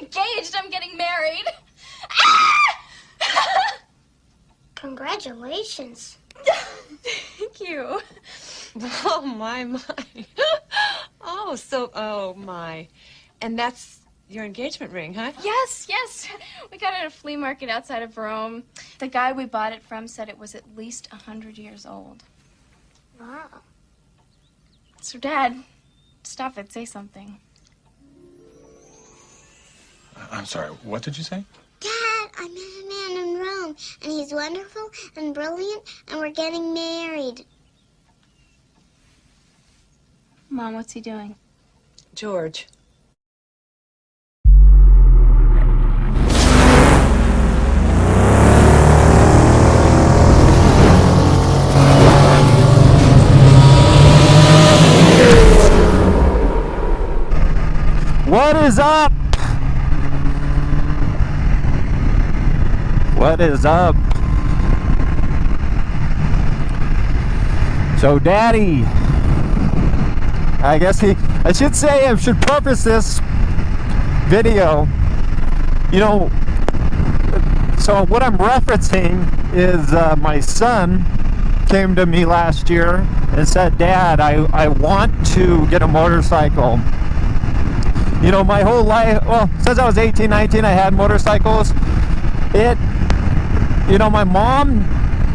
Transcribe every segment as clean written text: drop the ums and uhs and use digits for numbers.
engaged. I'm getting married. Congratulations. Thank you. Oh, my. Oh, my. And that's your engagement ring, huh? Yes. We got it at a flea market outside of Rome. The guy we bought it from said it was at least 100 years old. Wow. So, Dad, stop it. Say something. I'm sorry, what did you say? Dad, I met a man in Rome, and he's wonderful and brilliant, and we're getting married. Mom, what's he doing? George. What is up? What is up? So Daddy, I should preface this video, so what I'm referencing is my son came to me last year and said, Dad, I want to get a motorcycle. My whole life, well, since I was 18, 19, I had motorcycles.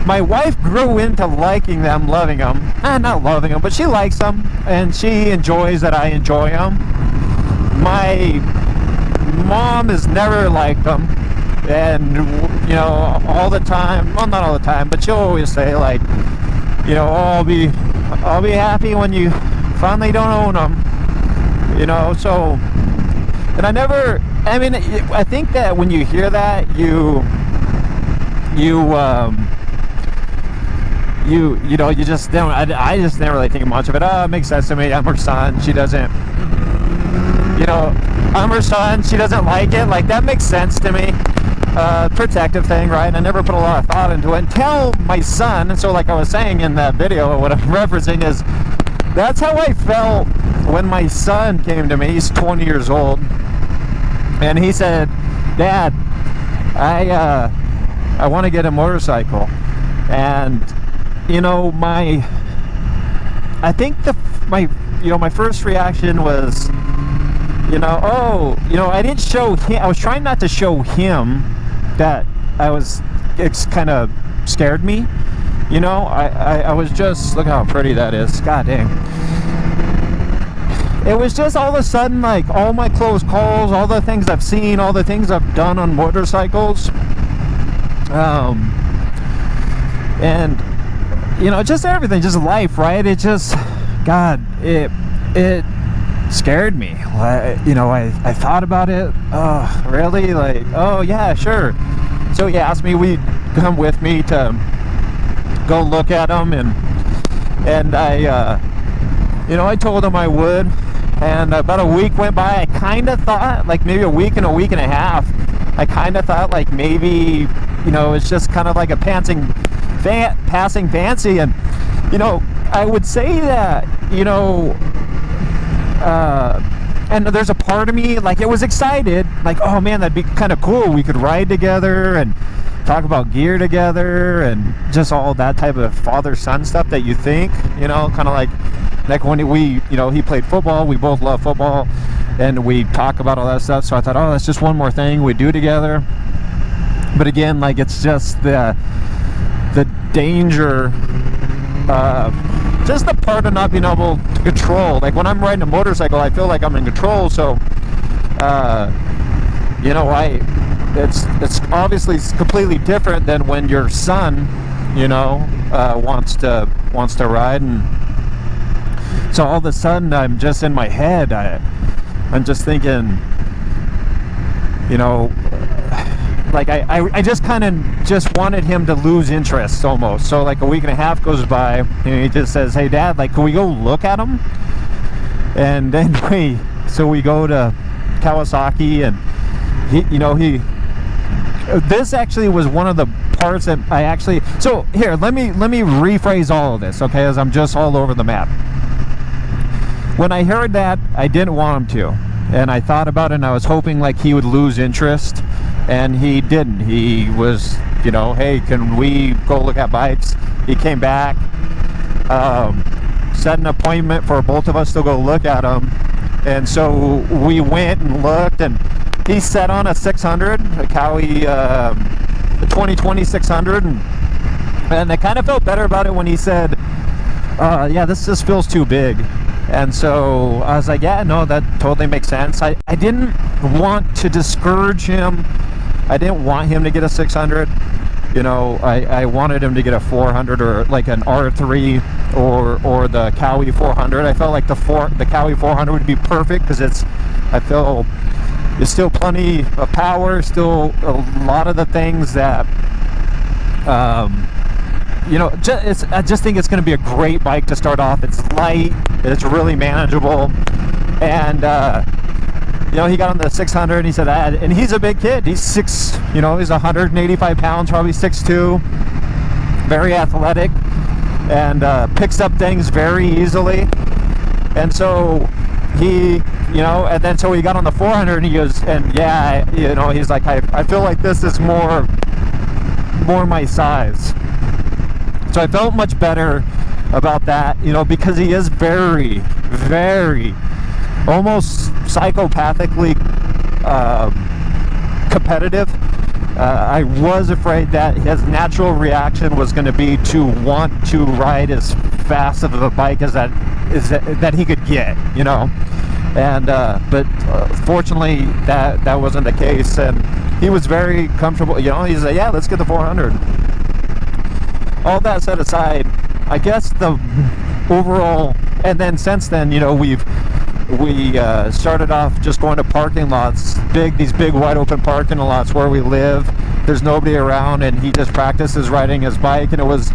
My wife grew into liking them, loving them. Not loving them, but she likes them, and she enjoys that I enjoy them. My mom has never liked them, and, all the time, well, not all the time, but she'll always say, like, I'll be happy when you finally don't own them, so, and I think that when you hear that, you just don't, I just didn't really think much of it. It makes sense to me. I'm her son. She doesn't, I'm her son. She doesn't like it. Like, that makes sense to me. Protective thing, right? I never put a lot of thought into it until my son. And so, like I was saying in that video, what I'm referencing is, that's how I felt when my son came to me. He's 20 years old. And he said, Dad, I want to get a motorcycle. And my first reaction was, I didn't show him. I was trying not to show him that it's kind of scared me. I was just, look how pretty that is. God dang. It was just all of a sudden, like, all my close calls, all the things I've seen, all the things I've done on motorcycles, and just everything, just life, right? It just, God, it scared me. I thought about it. Oh, really? Like, oh yeah, sure. So he asked me, would come with me to go look at them, and I told him I would. And about a week went by. I kind of thought, like, maybe a week and a half, I kind of thought, like, maybe, it's just kind of like a passing fancy. And, I would say that, and there's a part of me, like, it was excited, like, oh man, that'd be kind of cool. We could ride together and talk about gear together and just all that type of father-son stuff that you think, kind of like when he played football. We both love football, and we talk about all that stuff. So I thought, oh, that's just one more thing we do together. But again, like, it's just the danger, just the part of not being able to control. Like, when I'm riding a motorcycle, I feel like I'm in control. So, it's obviously completely different than when your son, wants to ride. And so all of a sudden, I'm just in my head. I'm just thinking, like, I just kind of just wanted him to lose interest almost. So like a week and a half goes by, and he just says, hey Dad, like, can we go look at him? And then we go to Kawasaki, and this actually was one of the parts that so here, let me rephrase all of this, okay, as I'm just all over the map. When I heard that, I didn't want him to. And I thought about it, and I was hoping like he would lose interest, and he didn't. He was, you know, hey, can we go look at bikes? He came back, set an appointment for both of us to go look at them. And so we went and looked, and he set on a 600, a Cowie, a 2020 600, and I kind of felt better about it when he said, yeah, this just feels too big. And so I was like, yeah, no, that totally makes sense. I didn't want to discourage him. I didn't want him to get a 600. You know, I wanted him to get a 400 or like an R3 or the Cowie 400. I felt like the Cowie 400 would be perfect because I feel there's still plenty of power, still a lot of the things that, you know, I just think it's going to be a great bike to start off. It's light, it's really manageable, and you know, he got on the 600 and he said, and he's a big kid. He's you know, he's 185 pounds, probably 6'2", very athletic, and picks up things very easily. And so he, you know, and then so he got on the 400 and he goes, and yeah, you know, he's like, I feel like this is more my size. So I felt much better about that, you know, because he is very, very, almost psychopathically competitive. I was afraid that his natural reaction was going to be to want to ride as fast of a bike as that he could get, you know. And but fortunately that wasn't the case, and he was very comfortable. You know, he's like, yeah, let's get the 400. All that set aside, I guess the overall, and then since then, you know, we started off just going to parking lots, these big wide open parking lots where we live. There's nobody around, and he just practices riding his bike, and it was,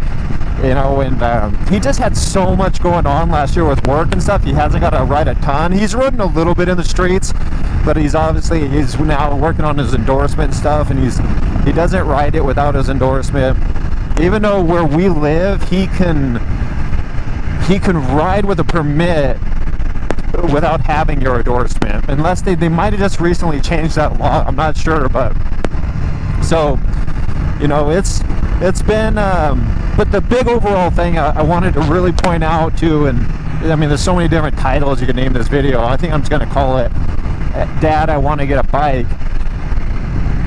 you know, and he just had so much going on last year with work and stuff. He hasn't got to ride a ton. He's ridden a little bit in the streets, but he's now working on his endorsement stuff, and he doesn't ride it without his endorsement. Even though where we live, he can ride with a permit without having your endorsement, unless they might have just recently changed that law. I'm not sure, but so, you know, it's been but the big overall thing I wanted to really point out too, and I mean, there's so many different titles you can name this video. I think I'm just gonna call it Dad, I Want to Get a Bike.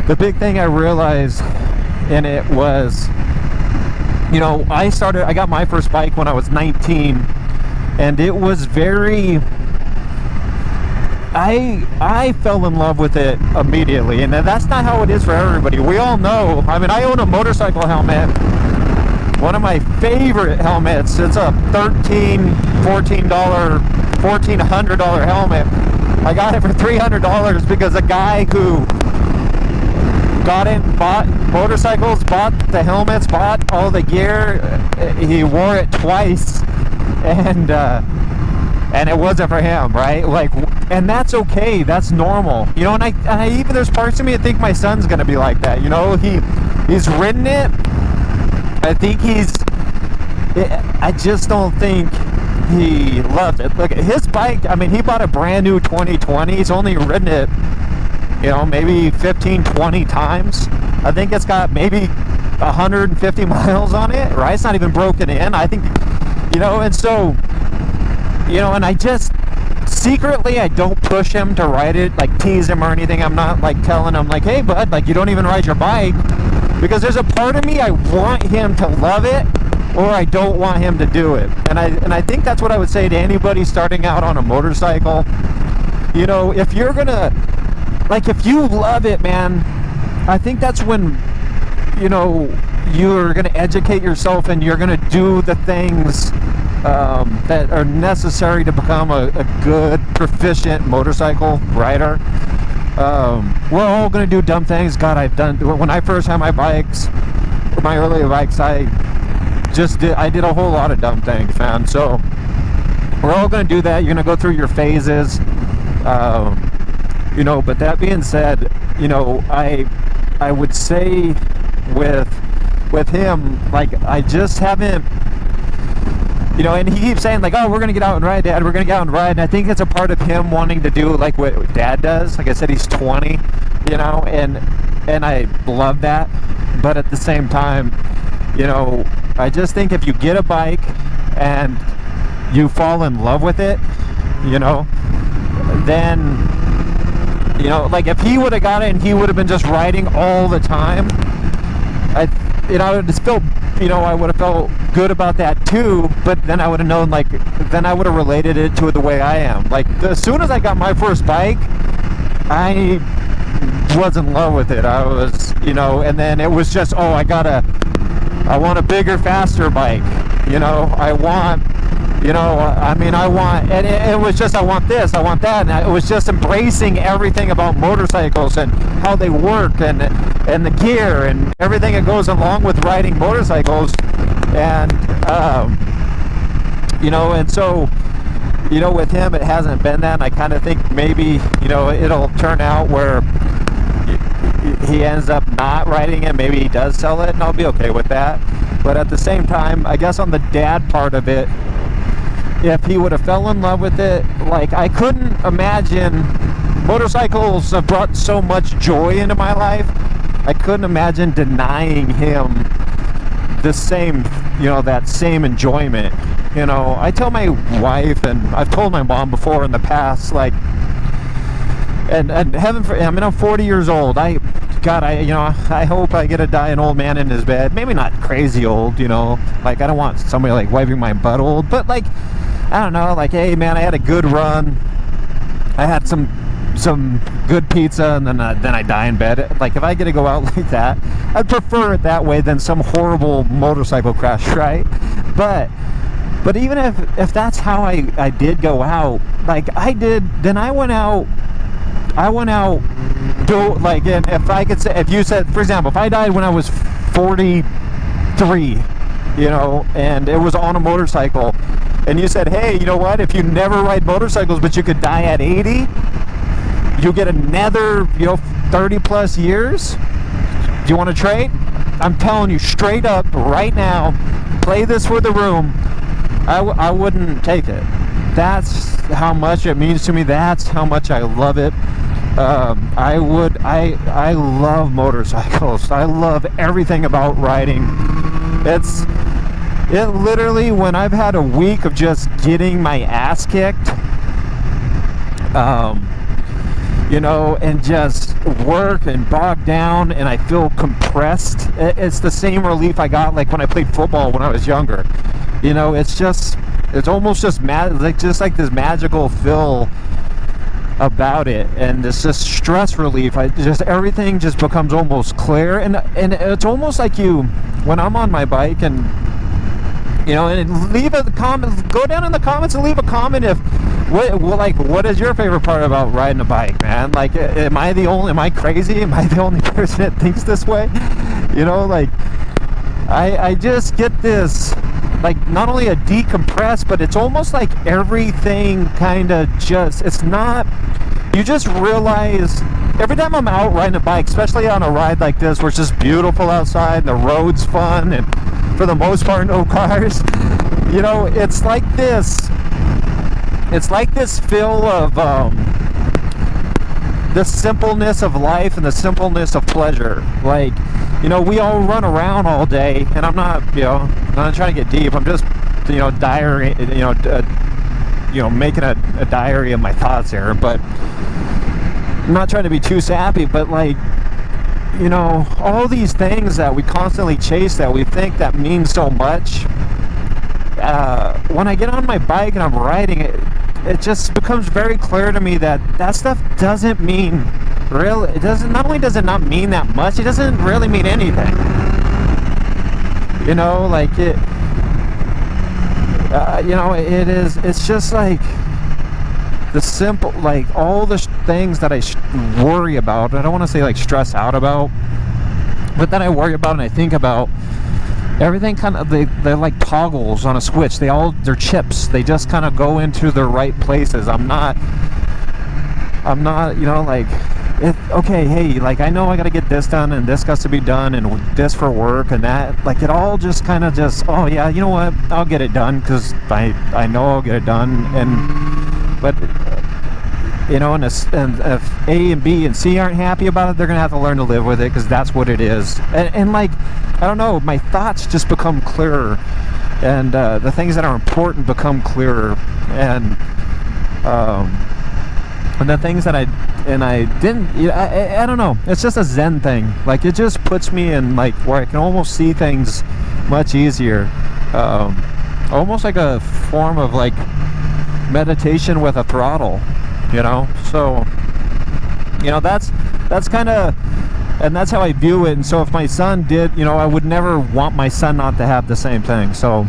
The big thing I realized in it was, you know, I got my first bike when I was 19, and it was very, I fell in love with it immediately, and that's not how it is for everybody. We all know, I mean, I own a motorcycle helmet, one of my favorite helmets. It's a $1,400 helmet. I got it for $300 because a guy who bought motorcycles, bought the helmets, bought all the gear, he wore it twice, and it wasn't for him, right? Like, and that's okay, that's normal, you know. And I even, there's parts of me that think my son's gonna be like that, you know. He's ridden it, I think I just don't think he loves it. Look at his bike. I mean, he bought a brand new 2020. He's only ridden it, you know, maybe 15, 20 times. I think it's got maybe 150 miles on it, right? It's not even broken in, I think, you know. And so, you know, and I just secretly, I don't push him to ride it, like tease him or anything. I'm not like telling him like, hey bud, like, you don't even ride your bike, because there's a part of me, I want him to love it, or I don't want him to do it. And I think that's what I would say to anybody starting out on a motorcycle. You know, if you're gonna, like, if you love it, man, I think that's when, you know, you're gonna educate yourself, and you're gonna do the things that are necessary to become a good, proficient motorcycle rider. We're all gonna do dumb things. God, when I first had my bikes, my early bikes, I did a whole lot of dumb things, man. So we're all gonna do that. You're gonna go through your phases, you know. But that being said, you know, I would say with him, like, I just haven't, you know, and he keeps saying like, oh, we're gonna get out and ride, Dad, we're gonna get out and ride. And I think it's a part of him wanting to do like what Dad does. Like I said, he's 20, you know, and I love that. But at the same time, you know, I just think if you get a bike and you fall in love with it, you know, then, you know, like if he would have got it and he would have been just riding all the time, I would just feel, you know, I would have felt good about that too. But then I would have known, like, then I would have related it to the way I am. Like, as soon as I got my first bike, I was in love with it. I was, you know, and then it was just, oh, I want a bigger, faster bike. You know, I want, you know, I mean, I want, and it was just, I want this, I want that, and it was just embracing everything about motorcycles and how they work, and the gear and everything that goes along with riding motorcycles, and you know, and so, you know, with him, it hasn't been that, and I kind of think maybe, you know, it'll turn out where he ends up not riding it. Maybe he does sell it, and I'll be okay with that. But at the same time, I guess on the dad part of it, if he would have fell in love with it, like, I couldn't imagine, motorcycles have brought so much joy into my life, I couldn't imagine denying him the same, you know, that same enjoyment. You know, I tell my wife, and I've told my mom before in the past, like, and heaven for, I mean, I'm 40 years old. I you know, I hope I get to die an old man in his bed. Maybe not crazy old, you know, like, I don't want somebody like wiping my butt old, but like, I don't know, like, hey man, I had a good run, I had some good pizza, and then I die in bed. Like, if I get to go out like that, I'd prefer it that way than some horrible motorcycle crash, right? But even if that's how I did go out, like I did, then I went out, do, like, and if I could say, if you said, for example, if I died when I was 43, you know, and it was on a motorcycle, and you said, hey, you know what, if you never ride motorcycles but you could die at 80, you get another, you know, 30 plus years, do you want to trade? I'm telling you straight up right now, play this for the room, I wouldn't take it. That's how much it means to me. That's how much I love it. I love motorcycles. I love everything about riding. It literally, when I've had a week of just getting my ass kicked, you know, and just work and bogged down, and I feel compressed, it's the same relief I got like when I played football when I was younger. You know, it's almost just like this magical feel about it, and it's just stress relief. Everything just becomes almost clear, and it's almost like when I'm on my bike, and you know, and leave a comment, go down in the comments and leave a comment what is your favorite part about riding a bike, man? Like, am I crazy? Am I the only person that thinks this way? You know, like, I just get this, like, not only a decompress, but it's almost like everything kind of just, it's not, you just realize, every time I'm out riding a bike, especially on a ride like this, where it's just beautiful outside, and the road's fun, and for the most part, no cars, you know, it's like this feel of, the simpleness of life and the simpleness of pleasure. Like, you know, we all run around all day, and I'm not trying to get deep. I'm just, you know, making a diary of my thoughts here. But I'm not trying to be too sappy. But, like, you know, all these things that we constantly chase that we think that mean so much. When I get on my bike and I'm riding it, it just becomes very clear to me that stuff doesn't mean real. It doesn't. Not only does it not mean that much, it doesn't really mean anything. You know, like it. You know, it is. It's just like the simple, like all the things that I worry about. I don't want to say like stress out about, but that I worry about and I think about. Everything kind of, they're like toggles on a switch. They're chips. They just kind of go into the right places. I'm not, you know, like, okay, hey, like I know I gotta get this done and this has to be done and this for work and that, like it all just kind of just, oh yeah, you know what, I'll get it done because I know I'll get it done. But you know, and if A and B and C aren't happy about it, they're gonna have to learn to live with it because that's what it is. And like, I don't know, my thoughts just become clearer, and the things that are important become clearer, and the things that I didn't, I don't know, it's just a Zen thing. Like it just puts me in like where I can almost see things much easier, almost like a form of like meditation with a throttle, you know. So you know, that's kind of, and that's how I view it. And so if my son did, you know, I would never want my son not to have the same thing. So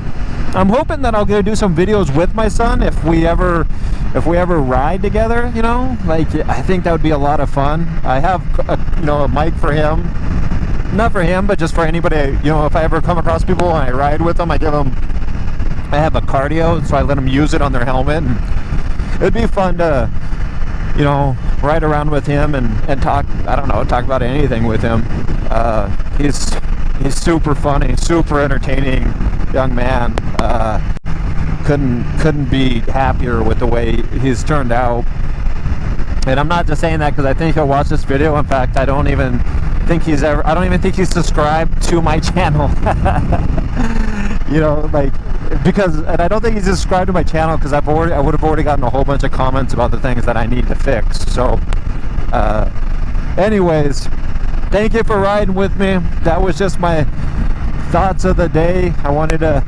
I'm hoping that I'll get to do some videos with my son if we ever ride together, you know. Like I think that would be a lot of fun. I have a mic for him, not for him but just for anybody, you know, if I ever come across people and I ride with them, I have a cardio, so I let them use it on their helmet, and it'd be fun to, you know, ride around with him and talk, I don't know, talk about anything with him. He's super funny, super entertaining young man. Couldn't be happier with the way he's turned out. And I'm not just saying that because I think he'll watch this video. In fact, I don't even think he's subscribed to my channel. You know, like, and I don't think he's subscribed to my channel because I would have already gotten a whole bunch of comments about the things that I need to fix. So anyways, thank you for riding with me. That was just my thoughts of the day. I wanted to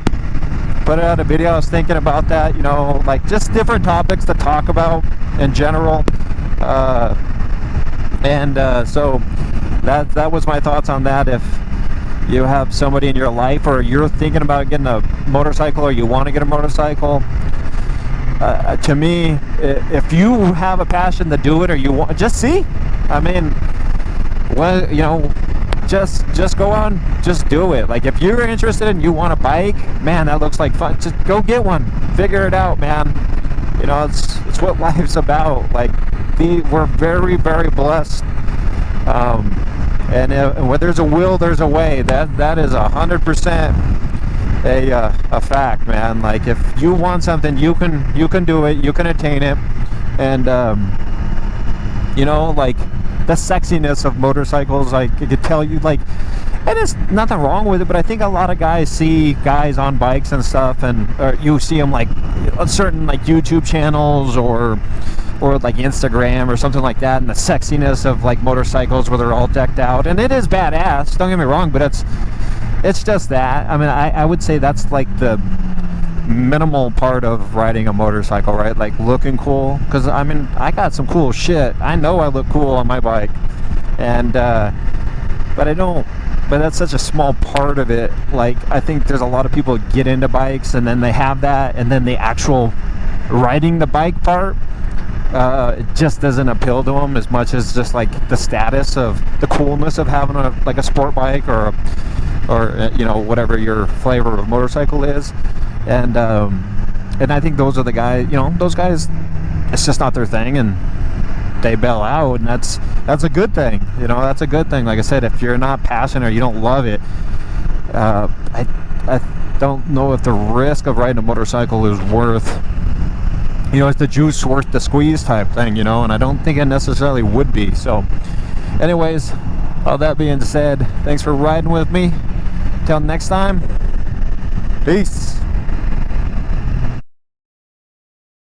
put out a video. I was thinking about that, you know, like just different topics to talk about in general. So that was my thoughts on that. If you have somebody in your life, or you're thinking about getting a motorcycle, or you want to get a motorcycle, to me, if you have a passion to do it, or you want, just see. I mean, well, you know, just go on, just do it. Like if you're interested and you want a bike, man, that looks like fun, just go get one, figure it out, man. You know, it's what life's about. Like we're very, very blessed, and where there's a will, there's a way. That is 100% a fact, man. Like if you want something, you can do it, you can attain it. And you know, like the sexiness of motorcycles, like I could tell you, like, and there's nothing wrong with it, but I think a lot of guys see guys on bikes and stuff, and you see them like on certain like YouTube channels or like Instagram or something like that, and the sexiness of like motorcycles where they're all decked out, and it is badass, don't get me wrong, but it's just that. I mean, I would say that's like the minimal part of riding a motorcycle, right? Like looking cool, because I mean, I got some cool shit. I know I look cool on my bike, and but that's such a small part of it. Like I think there's a lot of people get into bikes and then they have that, and then the actual riding the bike part, it just doesn't appeal to them as much as just like the status of the coolness of having a sport bike or you know, whatever your flavor of motorcycle is. And I think those are the guys, you know, those guys, it's just not their thing, and they bail out, and that's a good thing, you know. That's a good thing. Like I said, if you're not passionate or you don't love it, I don't know if the risk of riding a motorcycle is worth, you know, it's the juice worth the squeeze type thing, you know, and I don't think it necessarily would be. So anyways, all that being said, thanks for riding with me. Till next time, peace.